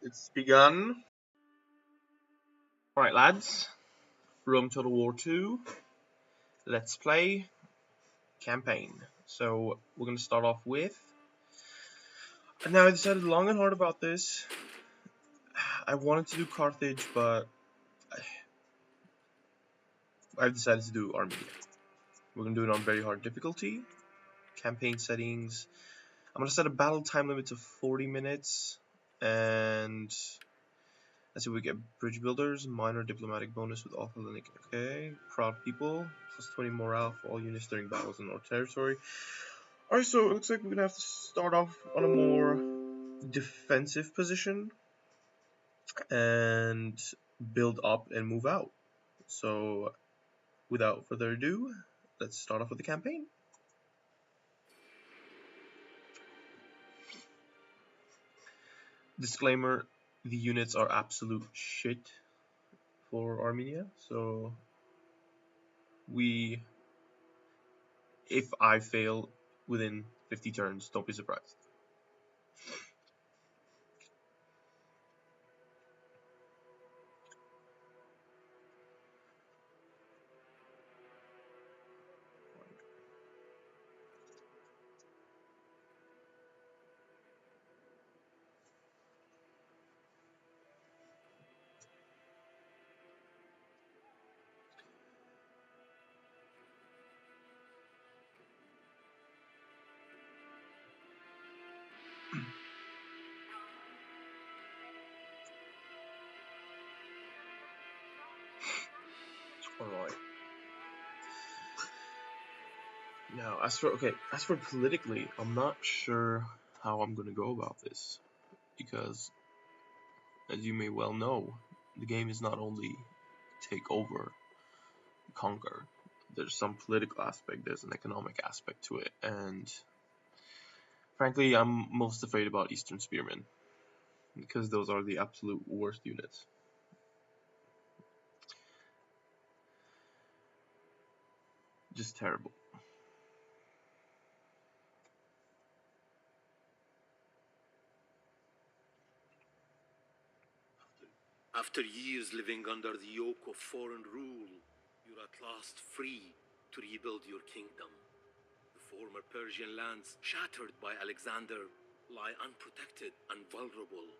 It's begun. Alright, lads. Rome Total War 2. Let's play campaign. So, we're going to start off with. Now, I decided long and hard about this. I wanted to do Carthage, but I've decided to do Armenia. We're going to do it on very hard difficulty. Campaign settings. I'm going to set a battle time limit to 40 minutes. And let's see what we get. Bridge builders, minor diplomatic bonus with all Hellenic. Okay. Proud people, plus 20 morale for all units during battles in our territory. Alright, so it looks like we're gonna have to start off on a more defensive position and build up and move out. So, without further ado, let's start off with the campaign. Disclaimer, the units are absolute shit for Armenia, so if I fail within 50 turns, don't be surprised. Alright. Now, as for politically, I'm not sure how I'm gonna go about this, because as you may well know, the game is not only take over, conquer. There's some political aspect, there's an economic aspect to it, and frankly, I'm most afraid about Eastern Spearmen, because those are the absolute worst units. Just terrible. After years living under the yoke of foreign rule, you're at last free to rebuild your kingdom. The former Persian lands, shattered by Alexander, lie unprotected and vulnerable.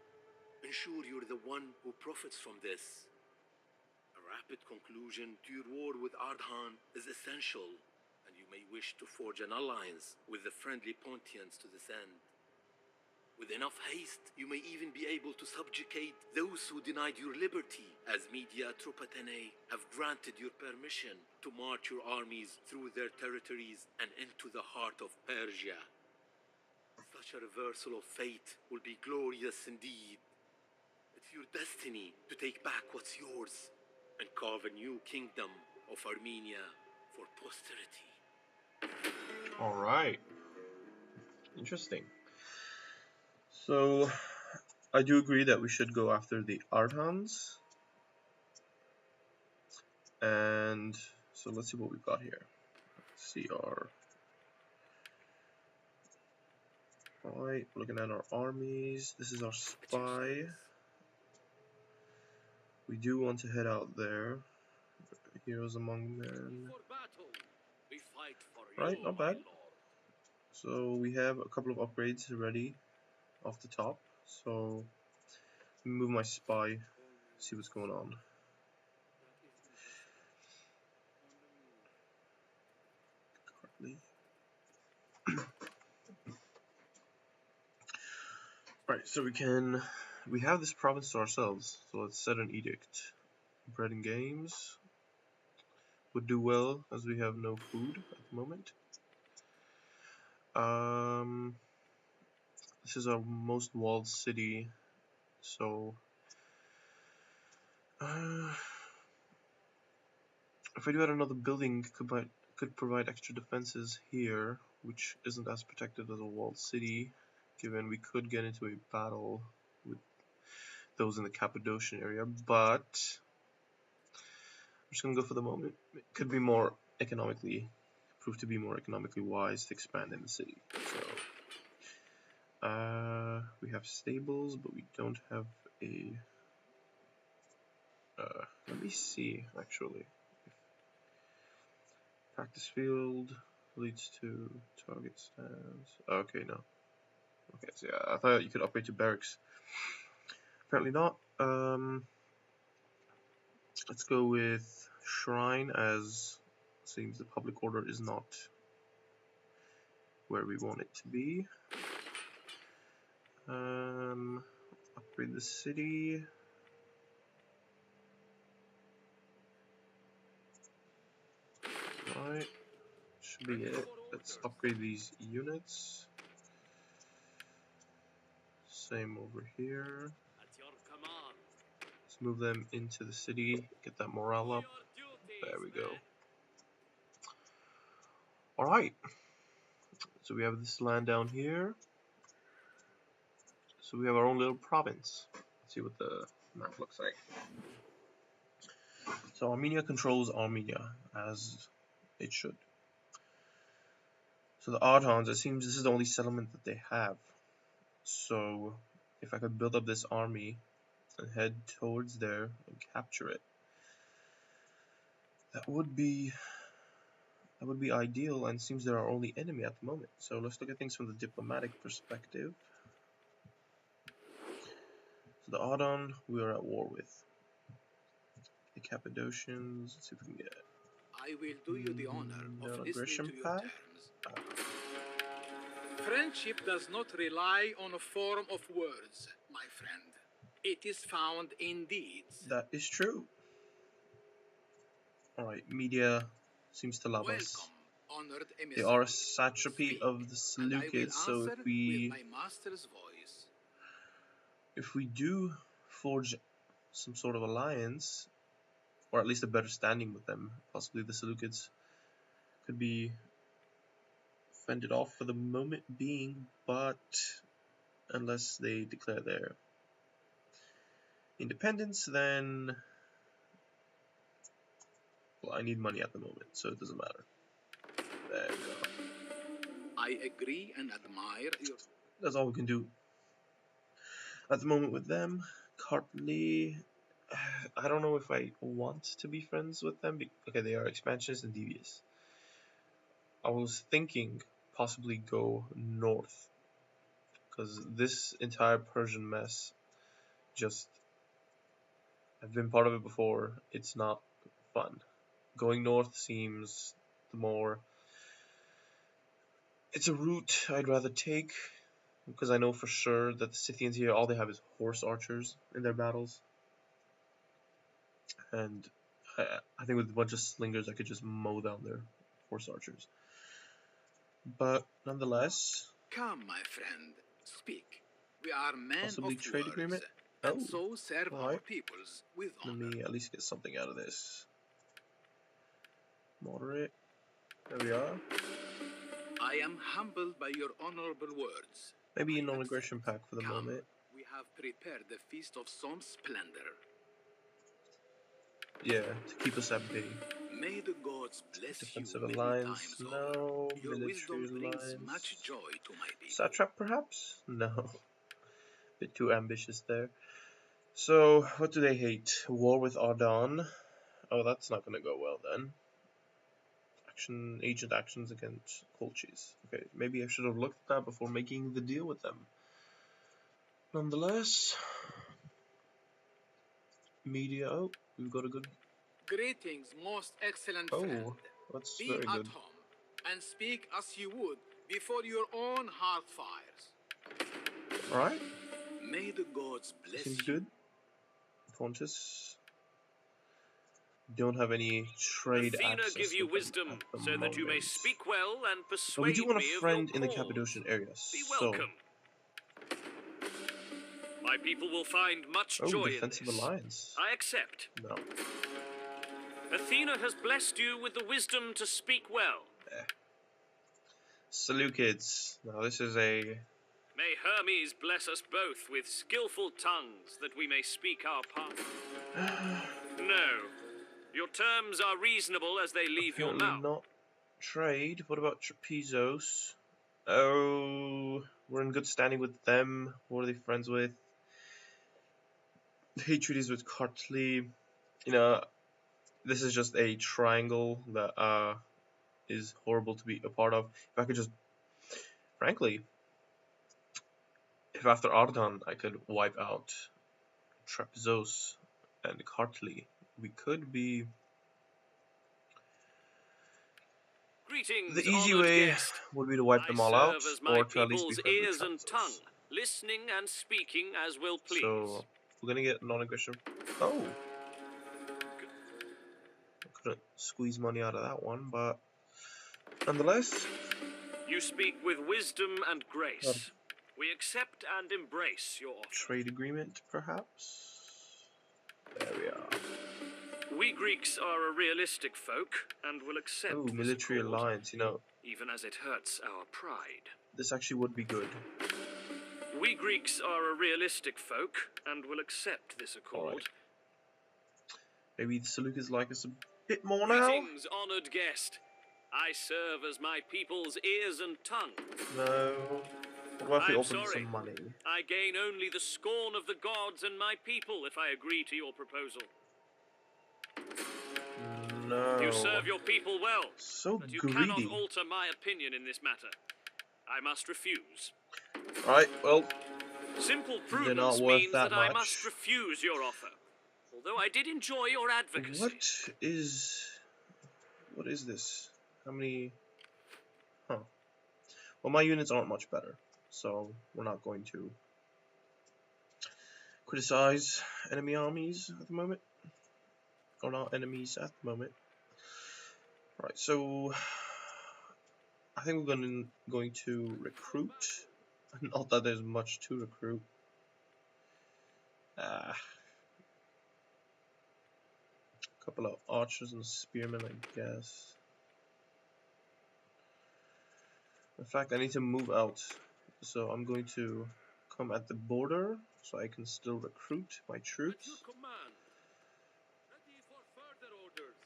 Ensure you're the one who profits from this. A rapid conclusion to your war with Ardhan is essential, and you may wish to forge an alliance with the friendly Pontians to this end. With enough haste, you may even be able to subjugate those who denied your liberty, as Media Tropatene have granted your permission to march your armies through their territories and into the heart of Persia. Such a reversal of fate will be glorious indeed. It's your destiny to take back what's yours and carve a new kingdom of Armenia for posterity. Alright. Interesting. So, I do agree that we should go after the Ardhans. And so let's see what we've got here. Let's see our... Alright, looking at our armies. This is our spy. We do want to head out there. Heroes among men. Right, not bad. So we have a couple of upgrades ready off the top. So let me move my spy, see what's going on. Right, so we have this province to ourselves, so let's set an edict. Bread and games would do well, as we have no food at the moment. This is our most walled city, so if I do add another building, could provide extra defenses here, which isn't as protected as a walled city, given we could get into a battle with those in the Cappadocian area, but I'm just gonna go for the moment. It could be more economically, prove to be more economically wise to expand in the city. So we have stables, but we don't have a let me see actually. Practice field leads to target stands. Okay, no. Okay, so yeah, I thought you could upgrade to barracks. Apparently not. Let's go with shrine, as it seems the public order is not where we want it to be. Upgrade the city. Right, should be it. Let's upgrade these units. Same over here. Let's move them into the city, get that morale up. There we go. Alright, so we have this land down here. So we have our own little province. Let's see what the map looks like. So Armenia controls Armenia, as it should. So the Artons, it seems this is the only settlement that they have. So if I could build up this army and head towards there and capture it, that would be ideal, and it seems they're our only enemy at the moment. So let's look at things from the diplomatic perspective. So the Arton we are at war with. The Cappadocians, let's see if we can get I will do you the honor of listening to your pact. terms. Friendship does not rely on a form of words, my friend. It is found in deeds. That is true. Alright, media seems to love us. Honored They are a satrapy of the Seleucids, so if we do forge some sort of alliance, or at least a better standing with them, possibly the Seleucids could be fended off for the moment being, but unless they declare their independence, then well, I need money at the moment, so it doesn't matter. There we go. I agree and admire your... That's all we can do at the moment with them. Carply, I don't know if I want to be friends with them. Okay, they are expansionists and devious. I was thinking possibly go north, because this entire Persian mess, just, I've been part of it before, it's not fun. Going north seems the more, it's a route I'd rather take, because I know for sure that the Scythians here, all they have is horse archers in their battles. And I think with a bunch of slingers I could just mow down their horse archers. But nonetheless... Come, my friend, speak. We are men possibly of trade words, agreement? and so serve our peoples with honor. Let me at least get something out of this. Moderate. There we are. I am humbled by your honorable words. Maybe a non-aggression pact for the moment. We have prepared the feast of some splendor. Yeah, to keep us at bay. May the gods bless defensive you alliance, many times no. over. Your Military wisdom brings alliance. much joy to my people. Satrap, perhaps? No. Bit too ambitious there. So, what do they hate? War with Ardan. Oh, that's not gonna go well then. Agent actions against Colchis. Okay, maybe I should have looked at that before making the deal with them. Nonetheless, media. Oh, we've got a good. Greetings, most excellent friend. Oh, that's Be very at good. home and speak as you would before your own hearth fires. All right. May the gods bless Seems you. good. Pontus. Don't have any trade Athena access give you with wisdom, them at the so that you may moment. speak well and persuade But we do want a me friend of in your the cause. Cappadocian area. Be welcome. My people will find much joy in defensive this. alliance. I accept. No. Athena has blessed you with the wisdom to speak well. Seleucids. Now this is a... May Hermes bless us both with skillful tongues, that we may speak our part. No. Your terms are reasonable as they leave your mouth. not trade. What about Trapezos? Oh, we're in good standing with them. What are they friends with? hate treaties with Kartli. You know, this is just a triangle that is horrible to be a part of. If I could just, frankly, if after Ardan I could wipe out Trapzos and Kartli, we could be. Greetings, The easy honored way guest. would be to wipe I them all out, serve as my or to at least be people's friends with ears and tongue, Trapzos. listening and speaking as will please. So we're gonna get non-aggression. Oh, I couldn't squeeze money out of that one, but nonetheless, You speak with wisdom and grace. We accept and embrace your offer. trade agreement perhaps. There we are. We Greeks are a realistic folk and will accept Oh, this military accord, alliance. You know, even as it hurts our pride. this actually would be good. We Greeks are a realistic folk and will accept this accord. Alright. Maybe the Seleucids like us a bit more now. Greetings, honored guest. I serve as my people's ears and tongue. No. What about if we I'm offer them sorry. some money? I gain only the scorn of the gods and my people if I agree to your proposal. No. You serve your people well, So but you greedy. cannot alter my opinion in this matter. I must refuse. Alright, well, Simple they're not prudence worth means that that I much. must refuse your offer. Although I did enjoy your advocacy. What is this? How many? Huh. Well, my units aren't much better, so we're not going to criticize enemy armies at the moment. Or not enemies at the moment. Right, so I think we're going to recruit. Not that there's much to recruit. A couple of archers and spearmen, I guess. In fact, I need to move out, so I'm going to come at the border so I can still recruit my troops. At your command. Ready for further orders.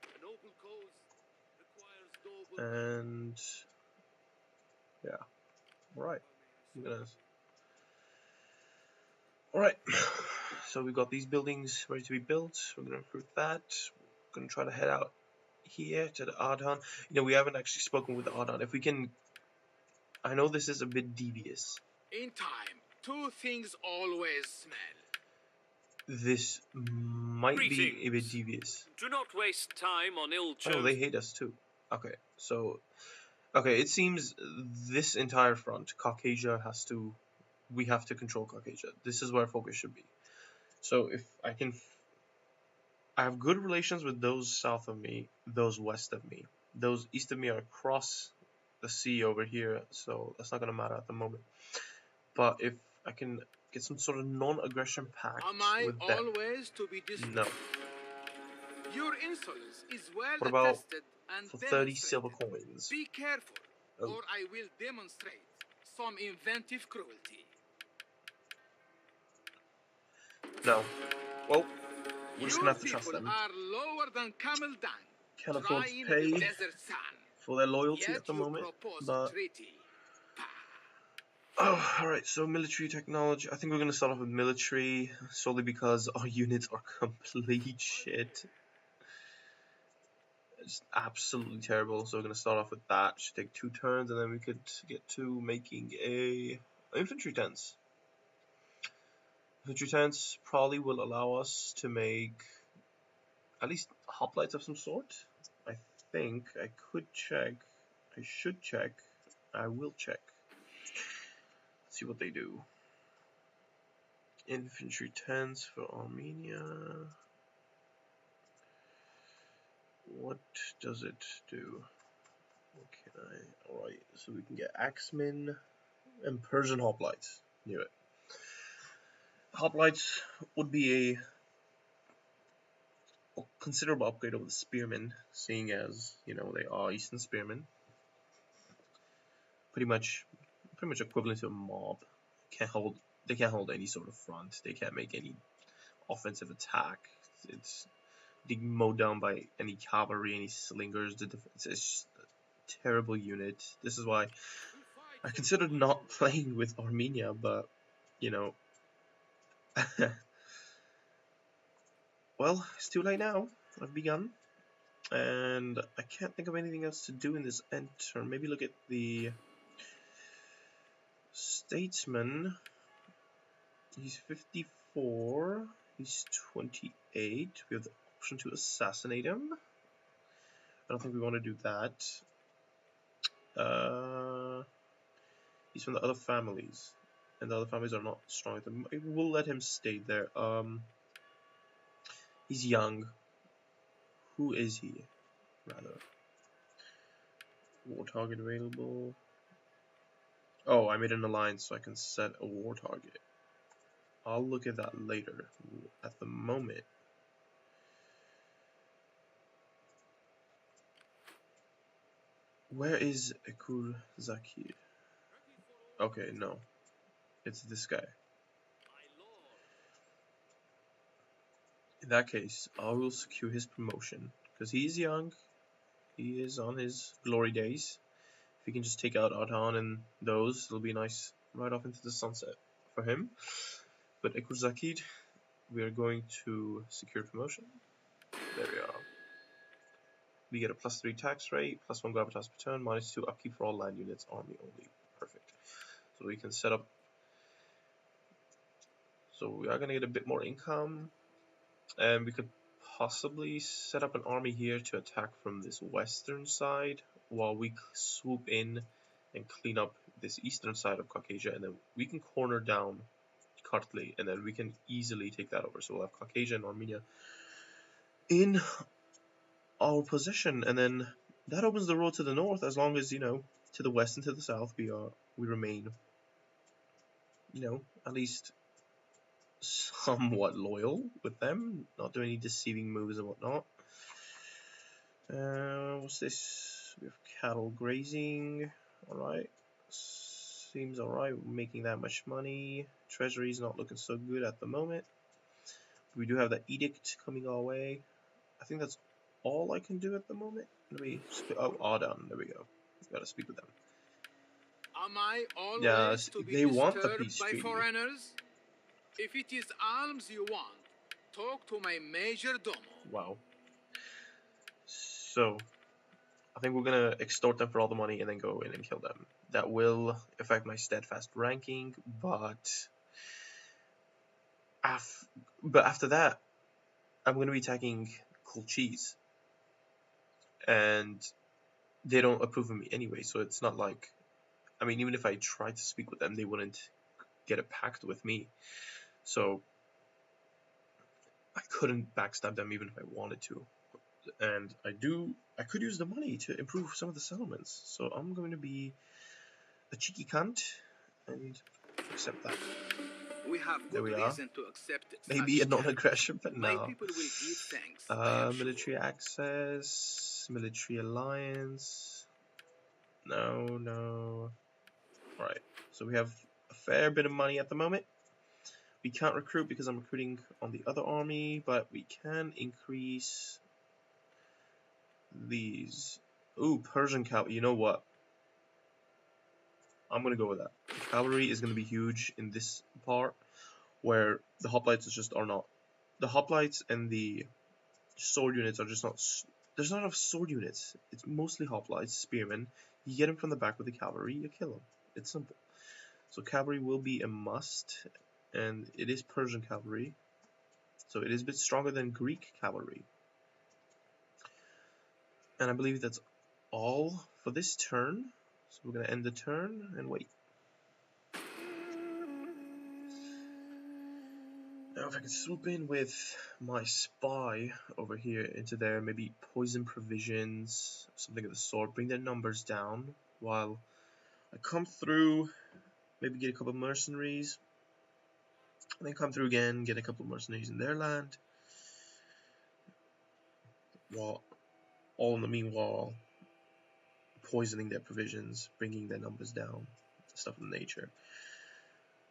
A noble cause requires noble. And yeah, alright. Alright, so we've got these buildings ready to be built. We're gonna recruit that. We're gonna try to head out here to the Ardan. You know, we haven't actually spoken with the Ardan. If we can, I know this is a bit devious. In time, two things always smell. This might be a bit devious. Do not waste time on Oh, ill-chosen... they hate us too. Okay, so it seems this entire front, Caucasia we have to control Caucasia. This is where focus should be. So if I can, I have good relations with those south of me, those west of me. Those east of me are across the sea over here, so that's not gonna matter at the moment. But if I can get some sort of non-aggression pact Am I with them, always to be dismissed? no. Your insolence is well What about attested and for 30 silver demonstrated. coins? Be careful, Oh. or I will demonstrate some inventive cruelty. No. Well, we're just Your gonna have to trust people them. are lower than camel dung, Can't afford dry to in pay the desert sun. for their loyalty Yet at the you moment, propose but treaty. oh, alright, so military technology. I think we're gonna start off with military solely because our units are complete shit. It's absolutely terrible, so we're gonna start off with that. Should take 2 turns, and then we could get to making a infantry tents. Infantry tents probably will allow us to make at least hoplites of some sort. I think I could check. I should check. I will check. Let's see what they do. Infantry tents for Armenia. What does it do? Okay, alright, so we can get Axemen and Persian hoplites. Knew it. Hoplites would be a considerable upgrade over the spearmen, seeing as, you know, they are Eastern spearmen. Pretty much equivalent to a mob. They can't hold any sort of front. They can't make any offensive attack. They get mowed down by any cavalry, any slingers. It's just a terrible unit. This is why I considered not playing with Armenia, but you know, Well, it's too late now. I've begun. And I can't think of anything else to do in this end turn. Maybe look at the statesman. He's 54. He's 28. We have the option to assassinate him. I don't think we want to do that. He's from the other families, and the other families are not strong. Maybe we'll let him stay there. He's young. Who is he? Rather, war target available. Oh, I made an alliance, so I can set a war target. I'll look at that later. At the moment, where is Ekur Zakir? Okay, no, it's this guy. In that case, I will secure his promotion because he's young. He is on his glory days. If he can just take out Artan and those, it'll be nice right off into the sunset for him. But Ekur Zakir, we are going to secure promotion. There we are. We get a +3 tax rate, +1 gravitas per turn, -2 upkeep for all land units, army only. Perfect. So we can set up. So we are going to get a bit more income, and we could possibly set up an army here to attack from this western side while we swoop in and clean up this eastern side of Caucasia, and then we can corner down Kartli, and then we can easily take that over. So we'll have Caucasia and Armenia in our possession, and then that opens the road to the north. As long as, you know, to the west and to the south we remain, you know, at least somewhat loyal with them, not doing any deceiving moves and whatnot. What's this? We have cattle grazing. Alright, seems alright. We're making that much money. Treasury's not looking so good at the moment. We do have that edict coming our way. I think that's all I can do at the moment. Let me oh, Ardan, there we go. Gotta speak with them. Am I always Yeah, to be they want the disturbed peace by treaty. foreigners? If it is alms you want, talk to my major domo. Wow. So, I think we're gonna extort them for all the money and then go in and kill them. That will affect my steadfast ranking, but after that, I'm gonna be attacking Colchis, and they don't approve of me anyway. So it's not like, I mean, even if I tried to speak with them, they wouldn't get a pact with me. So I couldn't backstab them even if I wanted to. And I could use the money to improve some of the settlements. So I'm going to be a cheeky cunt and accept that. We have There good we are. reason to accept Maybe a such terms. non-aggression, but My no. people will give thanks, I am Military sure. access, military alliance. No. Alright, so we have a fair bit of money at the moment. We can't recruit because I'm recruiting on the other army, but we can increase these. Ooh, Persian cavalry. You know what? I'm gonna go with that. The cavalry is gonna be huge in this part, where the hoplites just are not. The hoplites and the sword units are just not. There's not enough sword units. It's mostly hoplites, spearmen. You get them from the back with the cavalry, you kill them. It's simple. So cavalry will be a must, and it is Persian cavalry, so it is a bit stronger than Greek cavalry. And I believe that's all for this turn. So we're gonna end the turn and wait. Now if I can swoop in with my spy over here into there, maybe poison provisions, something of the sort, bring their numbers down while I come through, maybe get a couple of mercenaries, and then come through again, get a couple of mercenaries in their land, while all in the meanwhile poisoning their provisions, bringing their numbers down, stuff of the nature.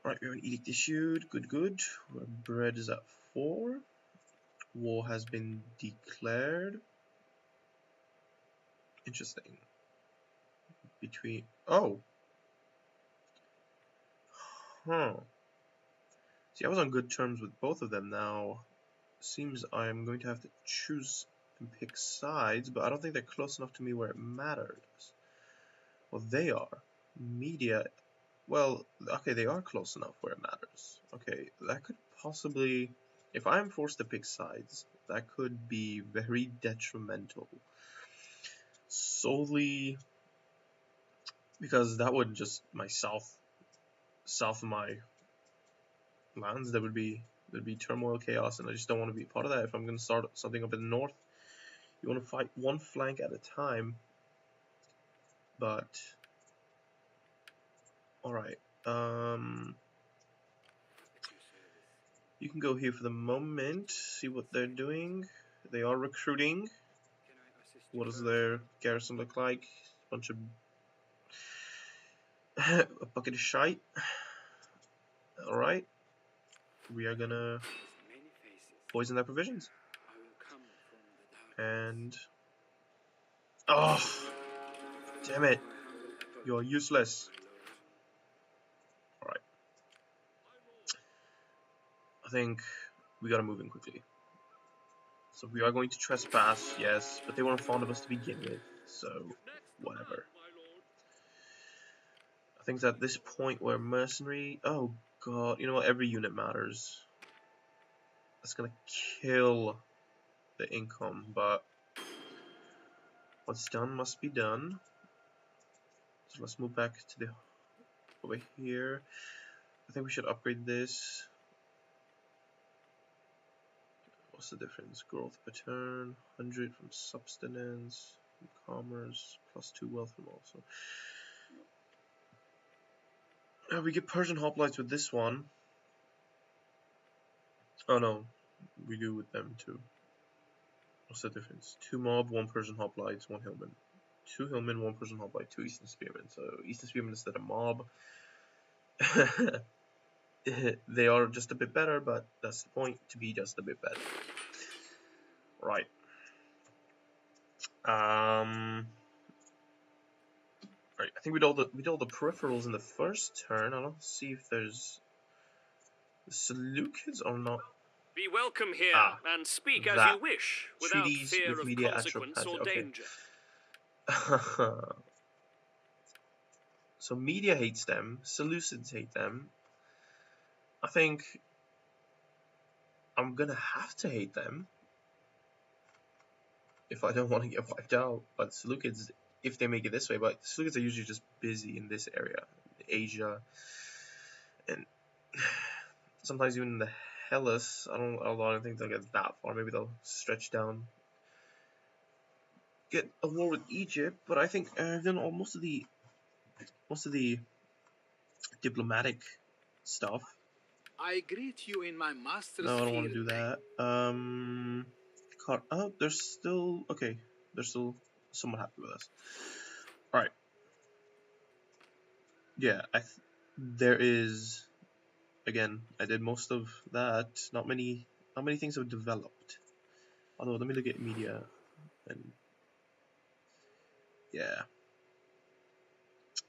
Alright, we have an edict issued, good. Bread is at 4. War has been declared. Interesting. So See, I was on good terms with both of them. Now, seems I'm going to have to choose and pick sides, but I don't think they're close enough to me where it matters. Well, they are. Media, well, okay, they are close enough where it matters. Okay, that could possibly, if I'm forced to pick sides, that could be very detrimental. Solely because that would just, south of my lands, there'd be turmoil, chaos, and I just don't want to be part of that. If I'm going to start something up in the north, you want to fight one flank at a time. But all right, you can go here for the moment. See what they're doing. They are recruiting. What does their garrison look like? Bunch of a bucket of shite. All right, we are gonna poison their provisions. And oh, damn it! You're useless. All right, I think we gotta move in quickly. So we are going to trespass, yes, but they weren't fond of us to begin with, so whatever. I think it's at this point where mercenary, oh god, you know what, every unit matters. That's gonna kill the income, but what's done must be done. So let's move back to the over here. I think we should upgrade this. What's the difference? Growth per turn, 100 from subsistence, from commerce, +2 wealth from also. We get Persian hoplites with this one. Oh no, we do with them too. What's the difference? 2 mob, 1 Persian hoplites, 1 hillman. 2 hillmen, 1 Persian hoplite, 2 eastern spearmen. So eastern spearmen instead of mob. They are just a bit better, but that's the point, to be just a bit better. Right. Right. I think we did all the peripherals in the first turn. I don't see if there's the Seleucids or not. Be welcome here, and speak as you wish, without treaties fear with of media consequence or danger. So media hates them, Seleucids hate them. I think I'm gonna have to hate them if I don't want to get wiped out. But Seleucids, if they make it this way, but Seleucids are usually just busy in this area, Asia, and sometimes even in the Hellas. I don't think they'll get that far. Maybe they'll stretch down, get a war with Egypt. But I think I've done most of the diplomatic stuff. I greet you in my master's No, I don't want to field do that. Oh, they're still okay. They're still somewhat happy with us. All right. Yeah, there is. Again, I did most of that. Not many things have developed. Although, let me look at media, and yeah.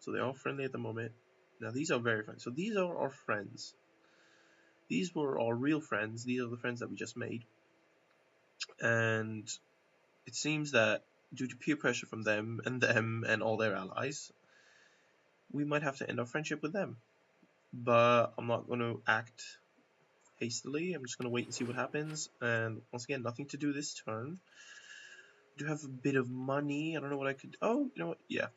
So they're all friendly at the moment. Now these are very friendly. So these are our friends. These were our real friends. These are the friends that we just made. And it seems that due to peer pressure from them and all their allies, we might have to end our friendship with them. But I'm not going to act hastily. I'm just going to wait and see what happens. And once again, nothing to do this turn. I do have a bit of money. I don't know what I could. Oh, you know what? Yeah.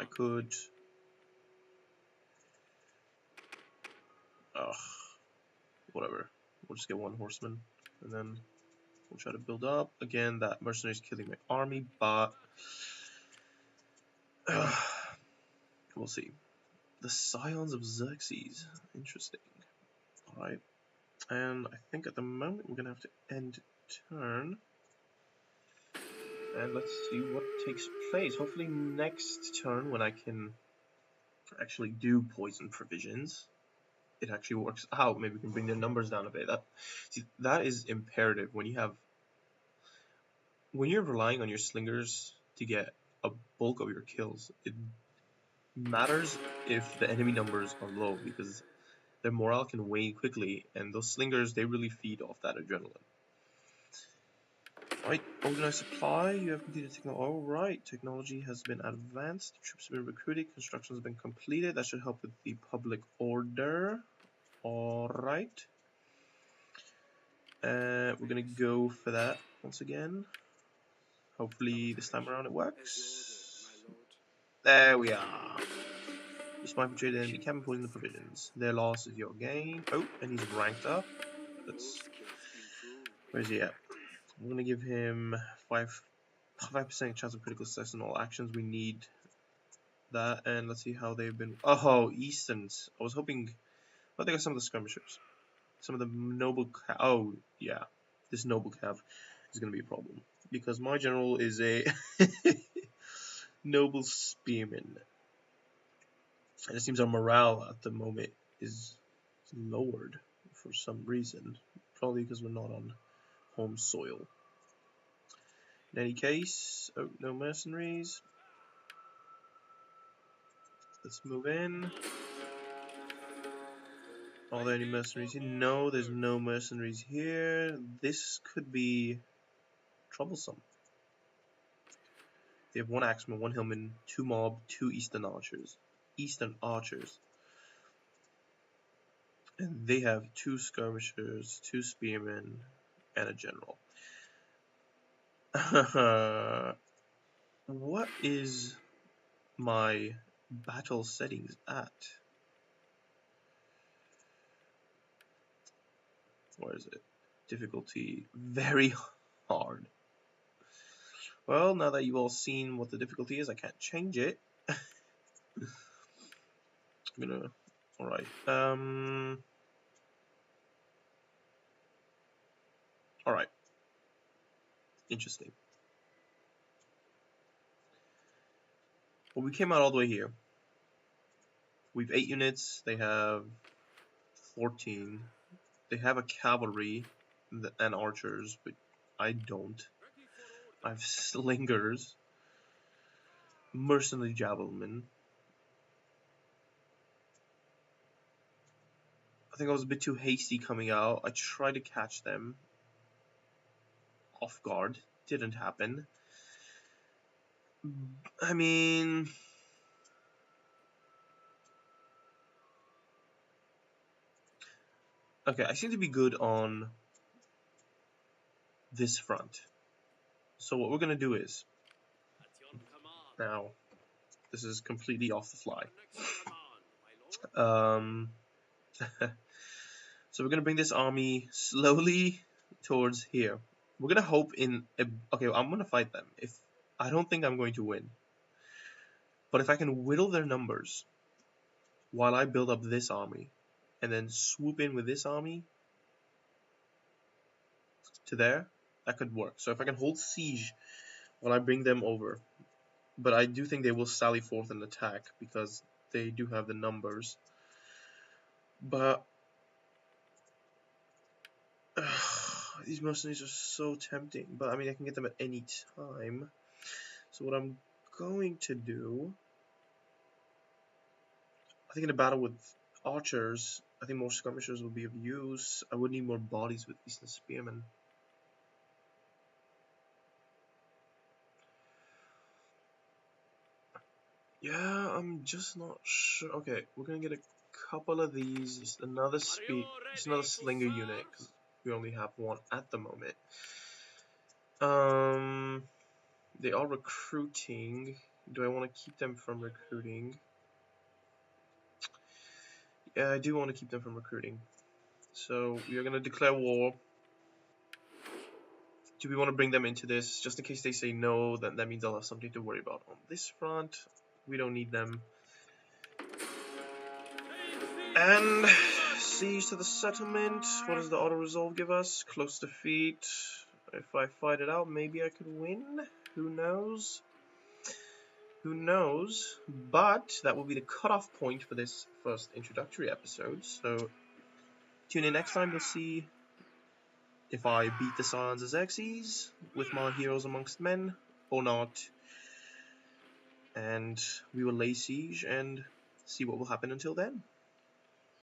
I could. Ugh. Whatever. We'll just get 1 horseman. And then we'll try to build up. Again, that mercenary is killing my army, but. We'll see. The Scions of Xerxes. Interesting. Alright. And I think at the moment we're going to have to end turn. And let's see what takes place. Hopefully next turn when I can actually do poison provisions, it actually works out. Maybe we can bring the numbers down a bit. That is imperative when you're relying on your slingers to get a bulk of your kills. It matters if the enemy numbers are low, because their morale can wane quickly, and those slingers, they really feed off that adrenaline. Right, organized supply, you have completed technology. Alright, technology has been advanced, troops have been recruited, construction has been completed. That should help with the public order. Alright. We're gonna go for that once again. Hopefully this time around it works. There we are. You spy infiltrated enemy camp and put in the provisions. Their loss is your gain. Oh, and he's ranked up. Where's he at? I'm gonna give him 5% chance of critical success in all actions. We need that, and let's see how they've been. Oh, Easton's. I was hoping. I think some of the skirmishers, some of the noble. Oh, yeah, this noble cav is gonna be a problem because my general is a noble spearman, and it seems our morale at the moment is lowered for some reason. Probably because we're not on home soil. In any case, oh, no mercenaries. Let's move in. Are there any mercenaries here? No, there's no mercenaries here. This could be troublesome. They have 1 axeman, 1 hillman, 2 mob, 2 eastern archers. And they have 2 skirmishers, 2 spearmen, and a general. What is my battle settings at? Where is it? Difficulty very hard. Well, now that you've all seen what the difficulty is, I can't change it. I'm gonna. Alright. Alright. Interesting. Well, we came out all the way here. We've 8 units. They have 14. They have a cavalry and archers, but I don't. I have slingers, mercenary javelin. I think I was a bit too hasty coming out. I tried to catch them off guard. Didn't happen. I mean, okay, I seem to be good on this front. So what we're gonna do is, now, this is completely off the fly. So we're gonna bring this army slowly towards here. We're gonna hope in a, okay, I'm gonna fight them. If I don't think I'm going to win, but if I can whittle their numbers while I build up this army, and then swoop in with this army to there, that could work. So if I can hold siege while I bring them over, but I do think they will sally forth and attack because they do have the numbers. But these mercenaries are so tempting. But I mean, I can get them at any time. So what I'm going to do, I think in a battle with archers, I think more skirmishers will be of use. I would need more bodies with Eastern spearmen. Yeah, I'm just not sure. Okay, we're gonna get a couple of these. Just another slinger unit because we only have 1 at the moment. They are recruiting. Do I want to keep them from recruiting? Yeah, I do want to keep them from recruiting. So we are gonna declare war. Do we want to bring them into this? Just in case they say no, then that means I'll have something to worry about on this front. We don't need them. And siege to the settlement. What does the auto resolve give us? Close defeat. If I fight it out, maybe I could win. Who knows? Who knows? But that will be the cutoff point for this first introductory episode. So tune in next time to see if I beat the Scions of Xerxes with my heroes amongst men or not. And we will lay siege and see what will happen until then.